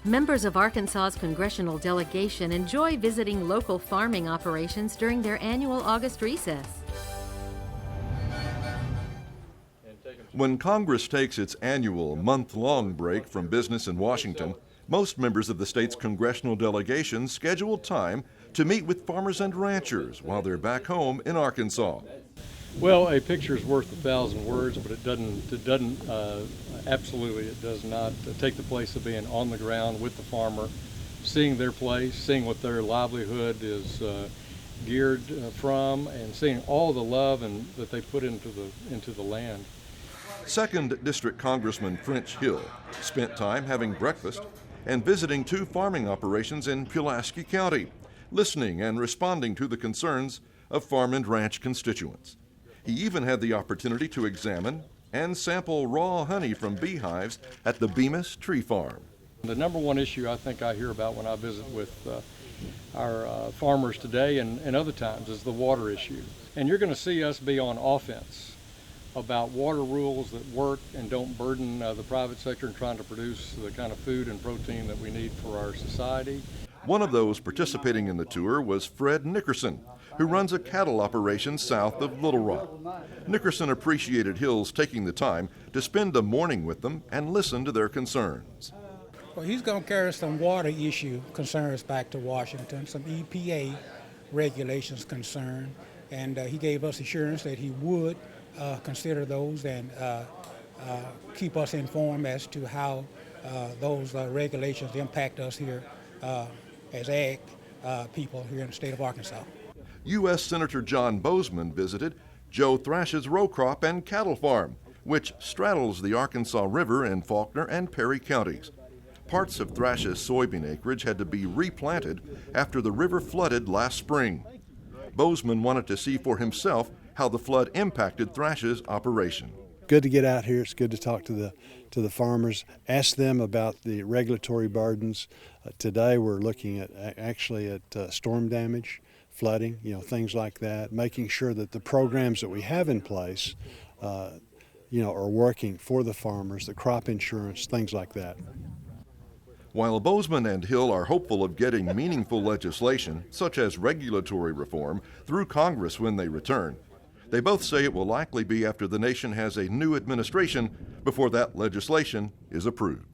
Members of Arkansas's congressional delegation enjoy visiting local farming operations during their annual August recess. When Congress takes its annual month-long break from business in Washington, most members of the state's congressional delegation schedule time to meet with farmers and ranchers while they're back home in Arkansas. Well, a picture's worth 1,000 words, but it does not take the place of being on the ground with the farmer, seeing their place, seeing what their livelihood is geared from, and seeing all the love that they put into the land. 2nd District Congressman French Hill spent time having breakfast and visiting 2 farming operations in Pulaski County, listening and responding to the concerns of farm and ranch constituents. He even had the opportunity to examine and sample raw honey from beehives at the Bemis Tree Farm. The number one issue I think I hear about when I visit with our farmers today and other times is the water issue. And you're going to see us be on offense about water rules that work and don't burden the private sector in trying to produce the kind of food and protein that we need for our society. One of those participating in the tour was Fred Nickerson, who runs a cattle operation south of Little Rock. Nickerson appreciated Hills taking the time to spend the morning with them and listen to their concerns. Well, he's going to carry some water issue concerns back to Washington, some EPA regulations concern, and he gave us assurance that he would consider those and keep us informed as to how those regulations impact us here as ag people here in the state of Arkansas. U.S. Senator John Bozeman visited Joe Thrash's row crop and cattle farm, which straddles the Arkansas River in Faulkner and Perry counties. Parts of Thrash's soybean acreage had to be replanted after the river flooded last spring. Bozeman wanted to see for himself how the flood impacted Thrash's operation. Good to get out here. It's good to talk to the farmers, ask them about the regulatory burdens. Today we're looking at storm damage, flooding, things like that, making sure that the programs that we have in place, are working for the farmers, the crop insurance, things like that. While Bozeman and Hill are hopeful of getting meaningful legislation, such as regulatory reform, through Congress when they return, they both say it will likely be after the nation has a new administration before that legislation is approved.